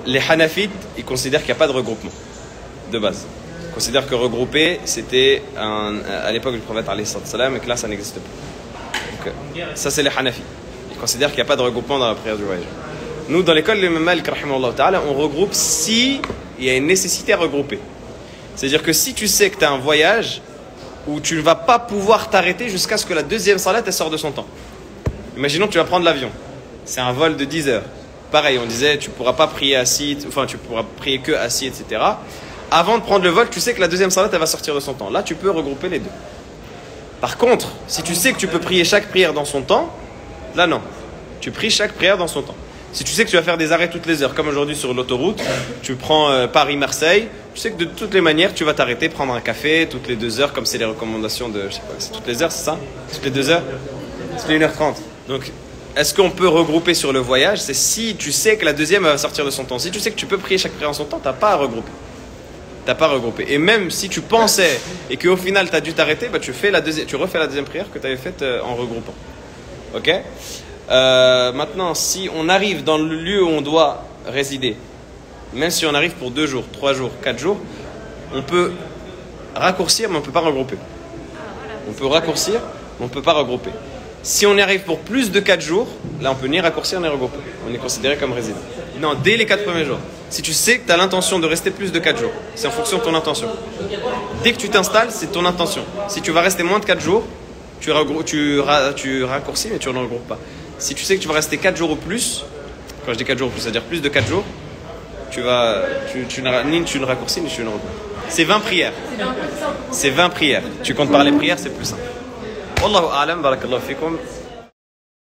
les Hanafites, ils considèrent qu'il n'y a pas de regroupement, de base. Ils considèrent que regrouper, c'était à l'époque du prophète alayhi salam, et que là, ça n'existe pas. Donc, ça, c'est les Hanafites. Ils considèrent qu'il n'y a pas de regroupement dans la prière du voyage. Nous, dans l'école de l'imam Malik, on regroupe si il y a une nécessité à regrouper. C'est-à-dire que si tu sais que tu as un voyage où tu ne vas pas pouvoir t'arrêter jusqu'à ce que la deuxième salat elle sorte de son temps. Imaginons que tu vas prendre l'avion. C'est un vol de 10 heures. Pareil, on disait tu pourras pas prier assis, enfin tu pourras prier que assis, etc. Avant de prendre le vol, tu sais que la deuxième salat elle va sortir de son temps. Là, tu peux regrouper les deux. Par contre, si tu sais que tu peux prier chaque prière dans son temps, là non. Tu pries chaque prière dans son temps. Si tu sais que tu vas faire des arrêts toutes les heures, comme aujourd'hui sur l'autoroute, tu prends Paris-Marseille, tu sais que de toutes les manières, tu vas t'arrêter, prendre un café toutes les 2 heures, comme c'est les recommandations de, je sais pas, c'est toutes les heures, c'est ça? Toutes les 2 heures? Toutes les 1h30. Donc, est-ce qu'on peut regrouper sur le voyage? C'est si tu sais que la deuxième va sortir de son temps. Si tu sais que tu peux prier chaque prière en son temps, tu n'as pas à regrouper. T'as pas regroupé. Et même si tu pensais et qu'au final tu as dû t'arrêter, bah, tu refais la deuxième prière que tu avais faite en regroupant. Ok? Maintenant, si on arrive dans le lieu où on doit résider, même si on arrive pour 2 jours, 3 jours, 4 jours, on peut raccourcir mais on ne peut pas regrouper. On peut raccourcir mais on ne peut pas regrouper. Si on y arrive pour plus de 4 jours, là on peut ni raccourcir ni regrouper. On est considéré comme résident. Non, dès les 4 premiers jours. Si tu sais que tu as l'intention de rester plus de 4 jours, c'est en fonction de ton intention. Dès que tu t'installes, c'est ton intention. Si tu vas rester moins de 4 jours, tu raccourcis mais tu ne regroupes pas. Si tu sais que tu vas rester 4 jours ou plus, quand je dis 4 jours ou plus, c'est-à-dire plus de 4 jours, tu ne raccourcis ni tu ne regroupes. C'est 20 prières. C'est 20 prières. Tu comptes par les prières, c'est plus simple. Wallahu a'lam, barakallahu fikum.